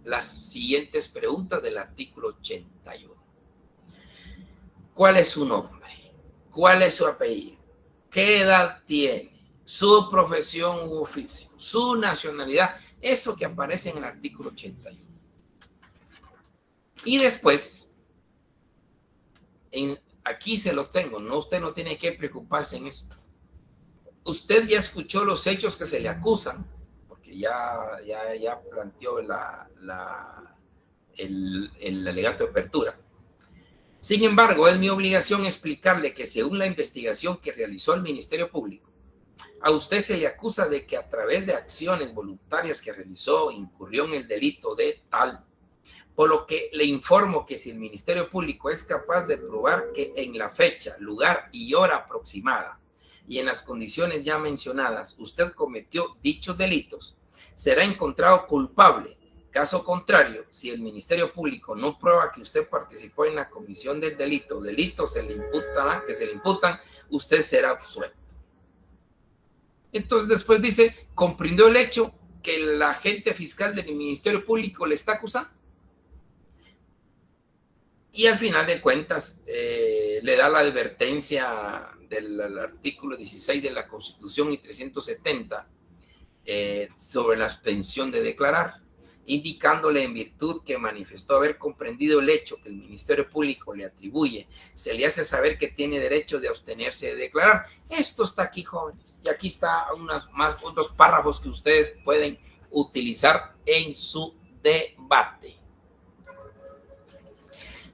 las siguientes preguntas del artículo 81. ¿Cuál es su nombre? ¿Cuál es su apellido? ¿Qué edad tiene? Su profesión u oficio, su nacionalidad, eso que aparece en el artículo 81. Y después, aquí se lo tengo, no, usted no tiene que preocuparse en esto. Usted ya escuchó los hechos que se le acusan, porque ya planteó el alegato de apertura. Sin embargo, es mi obligación explicarle que según la investigación que realizó el Ministerio Público, a usted se le acusa de que a través de acciones voluntarias que realizó incurrió en el delito de tal. Por lo que le informo que si el Ministerio Público es capaz de probar que en la fecha, lugar y hora aproximada y en las condiciones ya mencionadas usted cometió dichos delitos, será encontrado culpable. Caso contrario, si el Ministerio Público no prueba que usted participó en la comisión del delito, delitos que se le imputan, usted será absuelto. Entonces después dice, comprendió el hecho que el agente fiscal del Ministerio Público le está acusando. Y al final de cuentas le da la advertencia del artículo 16 de la Constitución y 370 sobre la abstención de declarar, indicándole en virtud que manifestó haber comprendido el hecho que el Ministerio Público le atribuye, se le hace saber que tiene derecho de abstenerse de declarar. Esto está aquí, jóvenes, y aquí está otros párrafos que ustedes pueden utilizar en su debate.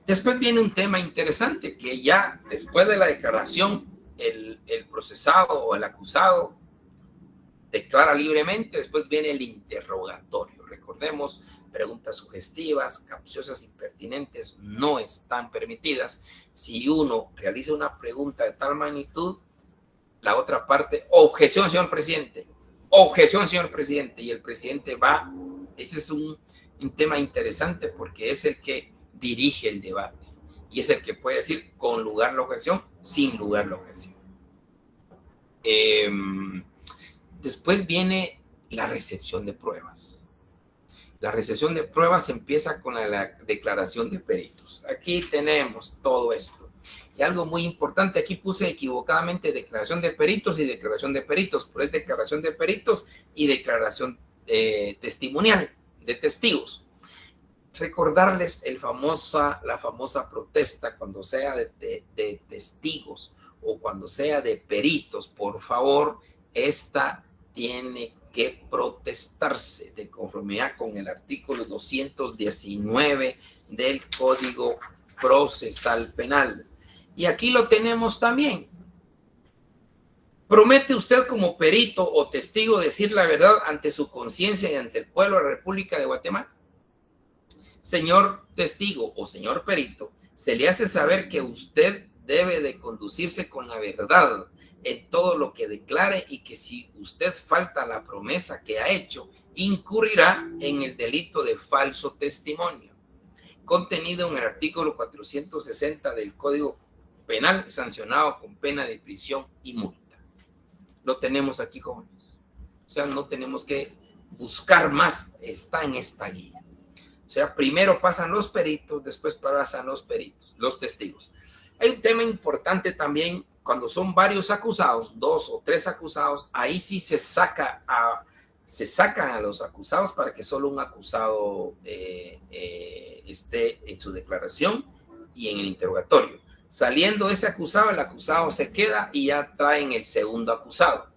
Después viene un tema interesante que ya después de la declaración el procesado o el acusado declara libremente, después viene el interrogatorio. Recordemos, preguntas sugestivas, capciosas, impertinentes no están permitidas. Si uno realiza una pregunta de tal magnitud, la otra parte, objeción, señor presidente, y el presidente va. Ese es un tema interesante porque es el que dirige el debate y es el que puede decir con lugar la objeción, sin lugar la objeción. Después viene la recepción de pruebas. La recepción de pruebas empieza con la declaración de peritos. Aquí tenemos todo esto. Y algo muy importante, aquí puse equivocadamente declaración de peritos y declaración de peritos, pero es declaración de peritos y declaración testimonial de testigos. Recordarles la famosa protesta cuando sea de testigos o cuando sea de peritos, por favor, esta tiene que protestarse de conformidad con el artículo 219 del Código Procesal Penal. Y aquí lo tenemos también. ¿Promete usted como perito o testigo decir la verdad ante su conciencia y ante el pueblo de la República de Guatemala? Señor testigo o señor perito, se le hace saber que usted debe de conducirse con la verdad en todo lo que declare y que si usted falta a la promesa que ha hecho, incurrirá en el delito de falso testimonio, contenido en el artículo 460 del Código Penal, sancionado con pena de prisión y multa. Lo tenemos aquí, jóvenes. O sea, no tenemos que buscar más, está en esta guía. O sea, primero pasan los peritos, después pasan los peritos, los testigos. Hay un tema importante también, cuando son varios acusados, 2 o 3 acusados, ahí sí se sacan a los acusados para que solo un acusado esté en su declaración y en el interrogatorio. Saliendo ese acusado, el acusado se queda y ya traen el segundo acusado.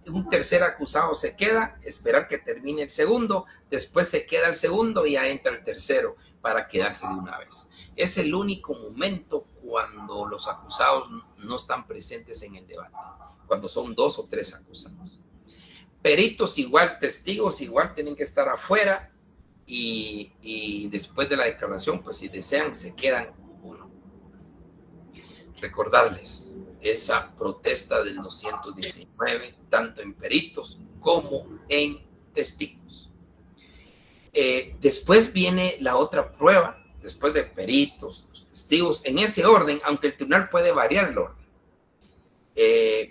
Un tercer acusado se queda, esperar que termine el segundo, después se queda el segundo y ya entra el tercero para quedarse de una vez. Es el único momento cuando los acusados no están presentes en el debate, cuando son 2 o 3 acusados. Peritos igual, testigos igual tienen que estar afuera y después de la declaración, pues si desean, se quedan uno. Recordarles esa protesta del 219, tanto en peritos como en testigos. Después viene la otra prueba, después de peritos, los testigos, en ese orden, aunque el tribunal puede variar el orden.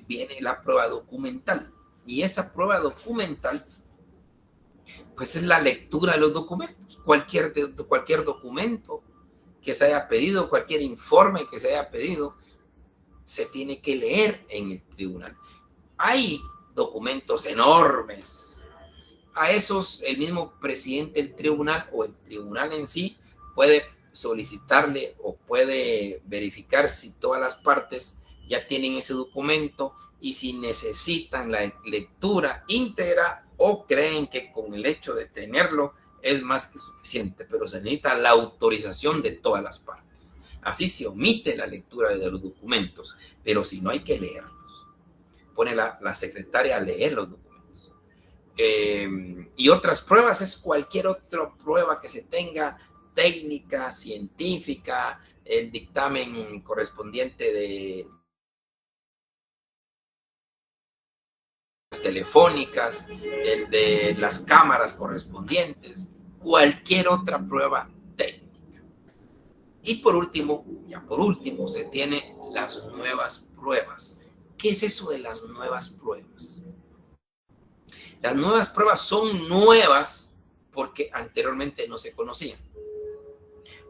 Viene la prueba documental. Y esa prueba documental, pues es la lectura de los documentos. Cualquier documento que se haya pedido, cualquier informe que se haya pedido, se tiene que leer en el tribunal. Hay documentos enormes. A esos el mismo presidente del tribunal o el tribunal en sí puede solicitarle o puede verificar si todas las partes ya tienen ese documento y si necesitan la lectura íntegra o creen que con el hecho de tenerlo es más que suficiente, pero se necesita la autorización de todas las partes. Así se omite la lectura de los documentos, pero si no, hay que leerlos. Pone la secretaria a leer los documentos. Y otras pruebas es cualquier otra prueba que se tenga, técnica, científica, el dictamen correspondiente de telefónicas, el de las cámaras correspondientes, cualquier otra prueba técnica. Y por último, se tiene las nuevas pruebas. ¿Qué es eso de las nuevas pruebas? Las nuevas pruebas son nuevas porque anteriormente no se conocían.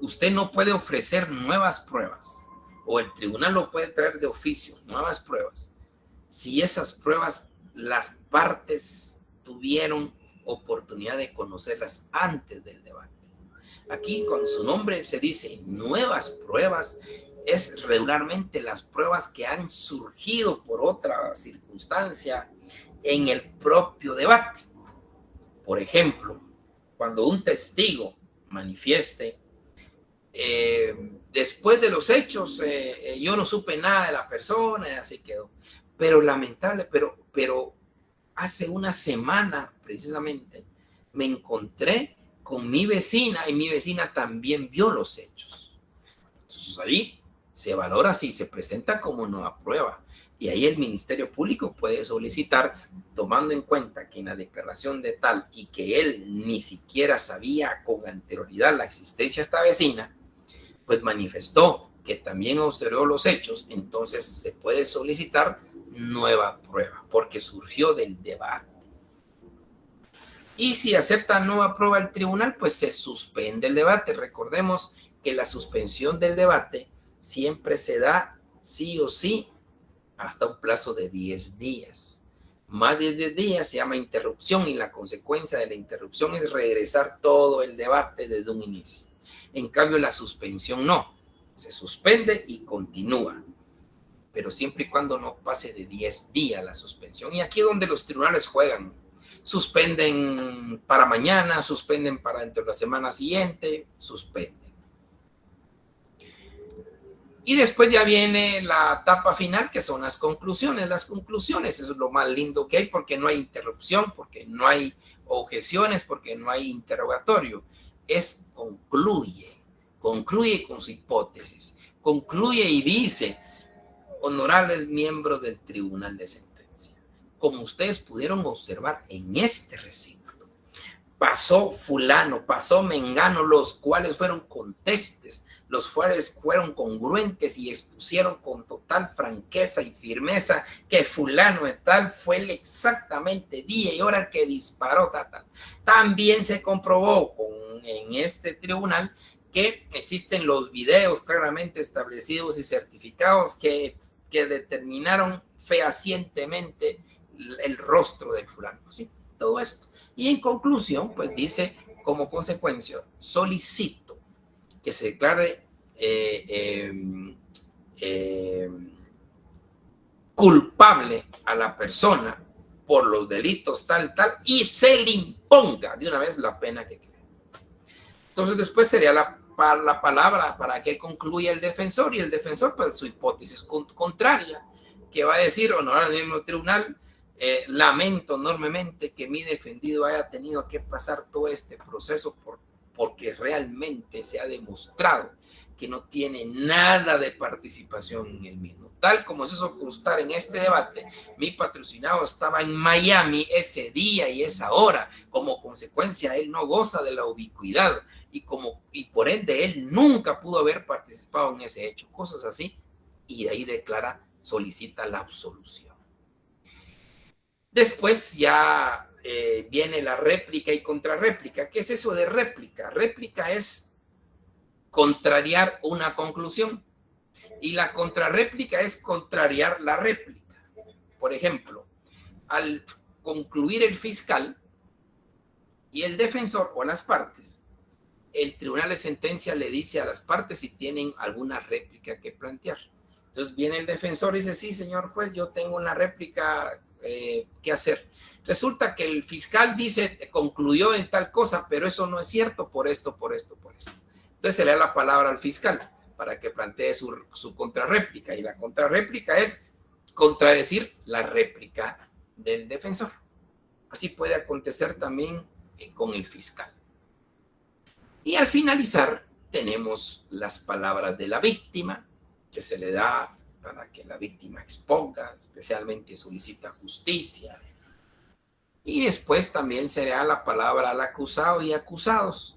Usted no puede ofrecer nuevas pruebas o el tribunal lo puede traer de oficio, nuevas pruebas, si esas pruebas las partes tuvieron oportunidad de conocerlas antes del debate. Aquí con su nombre se dice nuevas pruebas, es regularmente las pruebas que han surgido por otra circunstancia en el propio debate. Por ejemplo, cuando un testigo manifieste, después de los hechos, yo no supe nada de la persona y así quedó. Pero lamentable, pero hace una semana precisamente me encontré con mi vecina y mi vecina también vio los hechos. Entonces ahí se valora si se presenta como nueva prueba y ahí el Ministerio Público puede solicitar, tomando en cuenta que en la declaración de tal y que él ni siquiera sabía con anterioridad la existencia de esta vecina, pues manifestó que también observó los hechos, entonces se puede solicitar nueva prueba porque surgió del debate. Y si acepta nueva prueba el tribunal, pues se suspende el debate. Recordemos que la suspensión del debate siempre se da sí o sí hasta un plazo de 10 días. Más de 10 días se llama interrupción y la consecuencia de la interrupción es regresar todo el debate desde un inicio. En cambio, la suspensión no. Se suspende y continúa. Pero siempre y cuando no pase de 10 días la suspensión. Y aquí es donde los tribunales juegan. Suspenden para mañana, suspenden para dentro de la semana siguiente, suspenden. Y después ya viene la etapa final, que son las conclusiones. Las conclusiones, eso es lo más lindo que hay, porque no hay interrupción, porque no hay objeciones, porque no hay interrogatorio. Concluye con su hipótesis, concluye y dice: honorables miembros del Tribunal de Sentencia, como ustedes pudieron observar en este recinto, pasó fulano, pasó mengano, los cuales fueron contestes, los cuales fueron congruentes y expusieron con total franqueza y firmeza que fulano de tal fue el exactamente día y hora el que disparó, tal. También se comprobó en este tribunal que existen los videos claramente establecidos y certificados que determinaron fehacientemente el rostro del fulano, ¿sí? Todo esto. Y en conclusión, pues dice, como consecuencia, solicito que se declare culpable a la persona por los delitos tal, y se le imponga de una vez la pena que cree. Entonces después sería la palabra para que concluya el defensor, y el defensor, pues su hipótesis contraria, que va a decir: honorable miembro del tribunal, lamento enormemente que mi defendido haya tenido que pasar todo este proceso porque realmente se ha demostrado que no tiene nada de participación en el mismo. Tal como se hizo constar en este debate, mi patrocinado estaba en Miami ese día y esa hora. Como consecuencia, él no goza de la ubicuidad y por ende él nunca pudo haber participado en ese hecho. Cosas así, y de ahí solicita la absolución. Después ya viene la réplica y contrarréplica. ¿Qué es eso de réplica? Réplica es contrariar una conclusión, y la contrarréplica es contrariar la réplica. Por ejemplo, al concluir el fiscal y el defensor o las partes, el tribunal de sentencia le dice a las partes si tienen alguna réplica que plantear. Entonces viene el defensor y dice: sí, señor juez, yo tengo una réplica que hacer. Resulta que el fiscal dice, concluyó en tal cosa, pero eso no es cierto por esto. Entonces se le da la palabra al fiscal para que plantee su contrarréplica, y la contrarréplica es contradecir la réplica del defensor. Así puede acontecer también con el fiscal. Y al finalizar tenemos las palabras de la víctima, que se le da para que la víctima exponga, especialmente solicita justicia. Y después también se le da la palabra al acusado y acusados.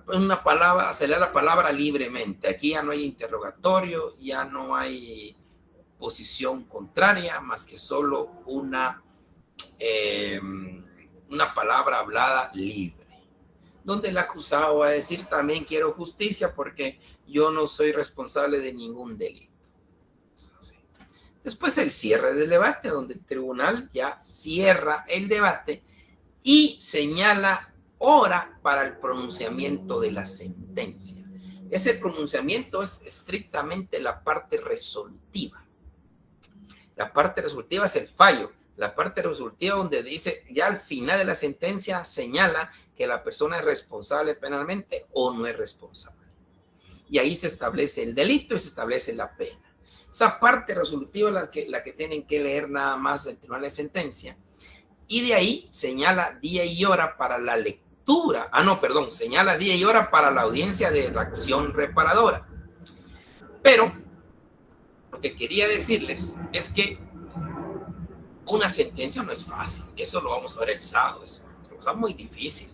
Una palabra, se le da la palabra libremente. Aquí ya no hay interrogatorio, ya no hay posición contraria, más que solo una palabra hablada libre, donde el acusado va a decir: también quiero justicia porque yo no soy responsable de ningún delito. Después el cierre del debate, donde el tribunal ya cierra el debate y señala hora para el pronunciamiento de la sentencia. Ese pronunciamiento es estrictamente la parte resolutiva. La parte resolutiva es el fallo. La parte resolutiva donde dice, ya al final de la sentencia señala que la persona es responsable penalmente o no es responsable. Y ahí se establece el delito y se establece la pena. Esa parte resolutiva es la que tienen que leer nada más el tribunal de sentencia. Y de ahí señala día y hora para la lectura. Señala día y hora para la audiencia de la acción reparadora. Pero lo que quería decirles es que una sentencia no es fácil. Eso lo vamos a ver el sábado. Es muy difícil.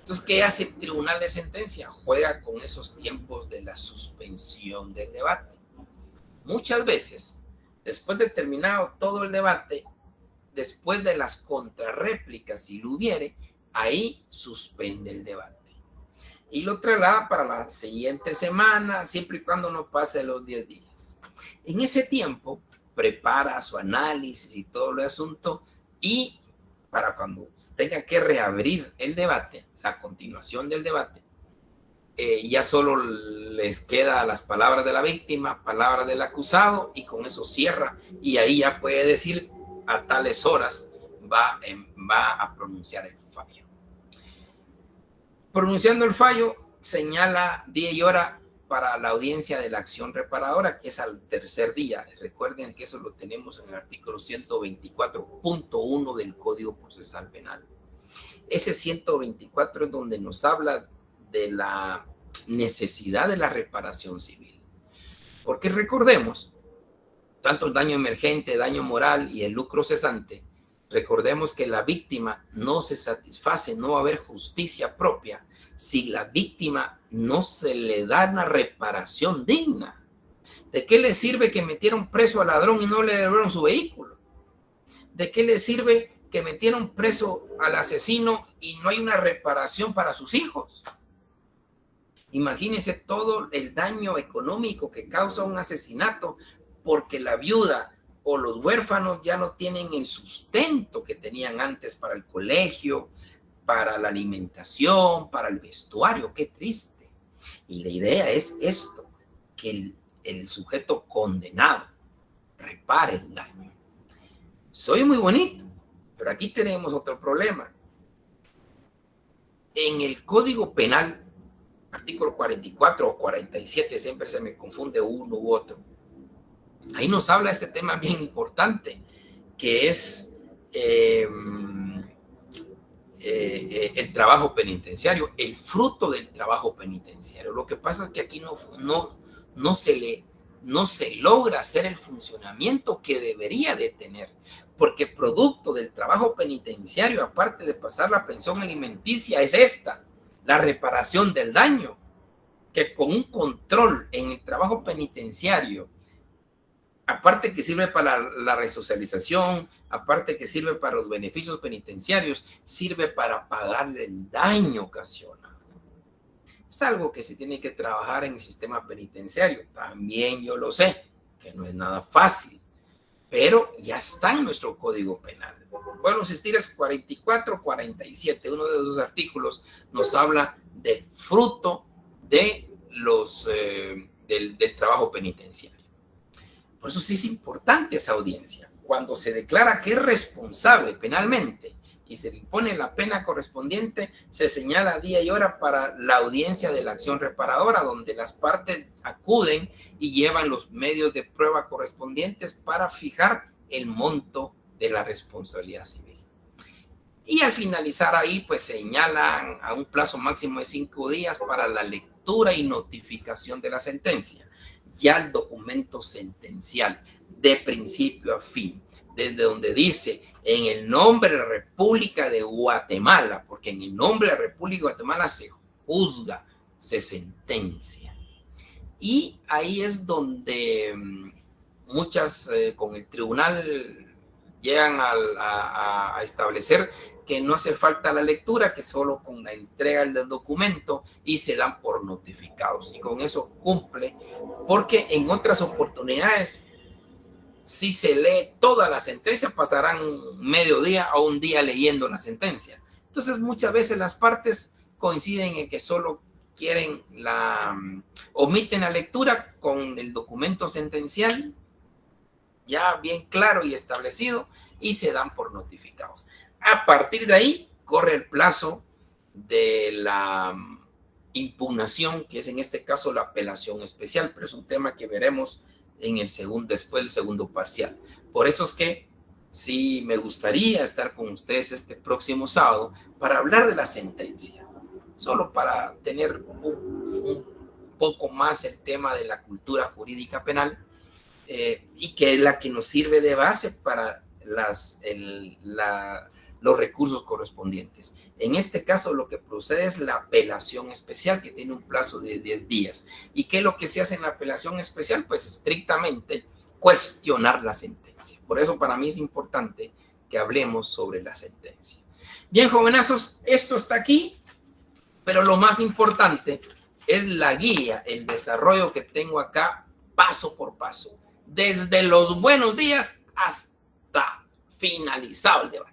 Entonces, ¿qué hace el tribunal de sentencia? Juega con esos tiempos de la suspensión del debate. Muchas veces, después de terminado todo el debate, después de las contrarréplicas, si lo hubiere, ahí suspende el debate. Y lo traslada para la siguiente semana, siempre y cuando no pase los 10 días. En ese tiempo, prepara su análisis y todo el asunto, y para cuando tenga que reabrir el debate, la continuación del debate, ya solo les queda las palabras de la víctima, palabras del acusado, y con eso cierra, y ahí ya puede decir a tales horas va a pronunciar el fallo. Pronunciando el fallo, señala día y hora para la audiencia de la acción reparadora, que es al tercer día. Recuerden que eso lo tenemos en el artículo 124.1 del Código Procesal Penal. Ese 124 es donde nos habla de la necesidad de la reparación civil. Porque recordemos, tanto el daño emergente, daño moral y el lucro cesante, recordemos que la víctima no se satisface, no va a haber justicia propia si la víctima no se le da una reparación digna. ¿De qué le sirve que metieron preso al ladrón y no le devolvieron su vehículo? ¿De qué le sirve que metieron preso al asesino y no hay una reparación para sus hijos? Imagínense todo el daño económico que causa un asesinato porque la viuda o los huérfanos ya no tienen el sustento que tenían antes para el colegio, para la alimentación, para el vestuario. Qué triste. Y la idea es esto, que el sujeto condenado repare el daño. Soy muy bonito, pero aquí tenemos otro problema. En el Código Penal, artículo 44 o 47, siempre se me confunde uno u otro. Ahí nos habla este tema bien importante, que es el trabajo penitenciario, el fruto del trabajo penitenciario. Lo que pasa es que aquí no se logra hacer el funcionamiento que debería de tener, porque producto del trabajo penitenciario, aparte de pasar la pensión alimenticia, es esta, la reparación del daño, que con un control en el trabajo penitenciario, aparte que sirve para la resocialización, aparte que sirve para los beneficios penitenciarios, sirve para pagarle el daño ocasionado. Es algo que se tiene que trabajar en el sistema penitenciario. También yo lo sé, que no es nada fácil, pero ya está en nuestro Código Penal. Bueno, insistir es 44-47, uno de esos artículos nos habla del fruto de del trabajo penitenciario. Por eso sí es importante esa audiencia. Cuando se declara que es responsable penalmente y se le impone la pena correspondiente, se señala día y hora para la audiencia de la acción reparadora, donde las partes acuden y llevan los medios de prueba correspondientes para fijar el monto de la responsabilidad civil. Y al finalizar ahí, pues señalan a un plazo máximo de 5 días para la lectura y notificación de la sentencia. Ya el documento sentencial de principio a fin, desde donde dice en el nombre de la República de Guatemala, porque en el nombre de la República de Guatemala se juzga, se sentencia. Y ahí es donde muchas con el tribunal llegan a establecer que no hace falta la lectura, que solo con la entrega del documento y se dan por notificados. Y con eso cumple, porque en otras oportunidades, si se lee toda la sentencia, pasarán medio día o un día leyendo la sentencia. Entonces, muchas veces las partes coinciden en que solo quieren omiten la lectura con el documento sentencial ya bien claro y establecido y se dan por notificados. A partir de ahí corre el plazo de la impugnación, que es en este caso la apelación especial, pero es un tema que veremos en el después del segundo parcial. Por eso es que sí me gustaría estar con ustedes este próximo sábado para hablar de la sentencia, solo para tener un poco más el tema de la cultura jurídica penal, y que es la que nos sirve de base para los recursos correspondientes. En este caso, lo que procede es la apelación especial, que tiene un plazo de 10 días. ¿Y qué es lo que se hace en la apelación especial? Pues estrictamente cuestionar la sentencia. Por eso para mí es importante que hablemos sobre la sentencia. Bien, jovenazos, esto está aquí, pero lo más importante es la guía, el desarrollo que tengo acá paso por paso, desde los buenos días hasta finalizado el debate.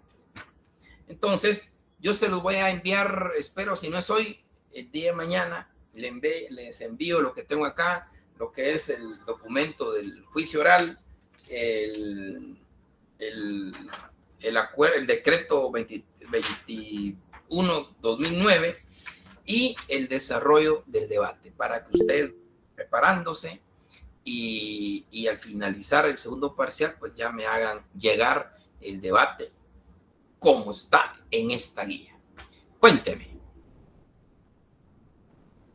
Entonces, yo se los voy a enviar, espero, si no es hoy, el día de mañana, les envío lo que tengo acá, lo que es el documento del juicio oral, el decreto 21-2009 y el desarrollo del debate, para que ustedes preparándose y al finalizar el segundo parcial, pues ya me hagan llegar el debate como está en esta guía. Cuénteme.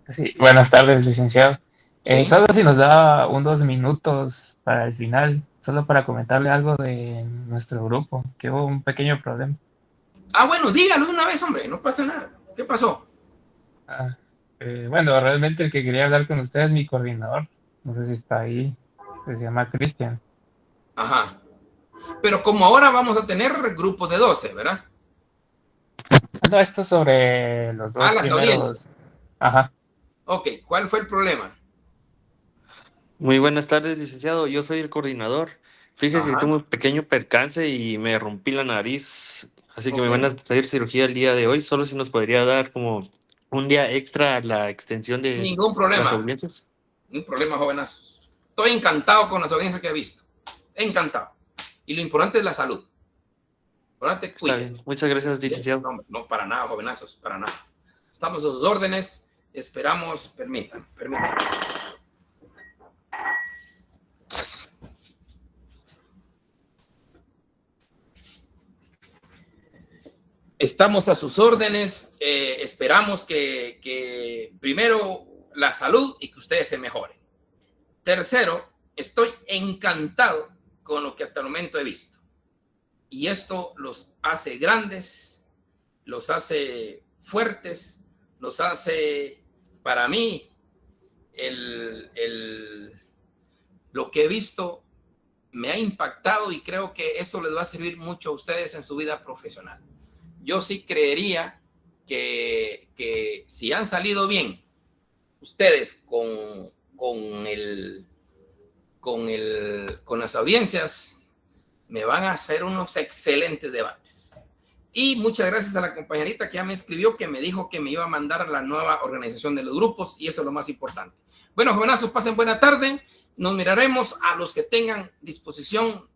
Sí, buenas tardes, licenciado. Sí. Solo si nos da 2 minutos para el final, solo para comentarle algo de nuestro grupo, que hubo un pequeño problema. Bueno, dígalo de una vez, hombre, no pasa nada. ¿Qué pasó? Bueno, realmente el que quería hablar con usted es mi coordinador. No sé si está ahí. Se llama Cristian. Ajá. Pero como ahora vamos a tener grupos de 12, ¿verdad? No, esto sobre los dos las primeros. Audiencias. Ajá. Ok, ¿cuál fue el problema? Muy buenas tardes, licenciado. Yo soy el coordinador. Fíjese que Ajá. tuve un pequeño percance y me rompí la nariz, así que me Ok. van a hacer cirugía el día de hoy. Solo si nos podría dar como un día extra a la extensión de Ningún las problema. audiencias. Ningún problema, jovenazos. Estoy encantado con las audiencias que he visto. Encantado. Y lo importante es la salud. Importante, Está cuídese. bien. Muchas gracias, licenciado. No, no, para nada, jovenazos, para nada. Estamos a sus órdenes. Esperamos, permitan. Estamos a sus órdenes. Esperamos que primero la salud y que ustedes se mejoren. Tercero, estoy encantado con lo que hasta el momento he visto. Y esto los hace grandes, los hace fuertes, los hace, para mí, lo que he visto me ha impactado y creo que eso les va a servir mucho a ustedes en su vida profesional. Yo sí creería que si han salido bien ustedes con las audiencias, me van a hacer unos excelentes debates. Y muchas gracias a la compañerita que ya me escribió, que me dijo que me iba a mandar la nueva organización de los grupos, y eso es lo más importante. Bueno, jovenazos, pasen buena tarde. Nos miraremos a los que tengan disposición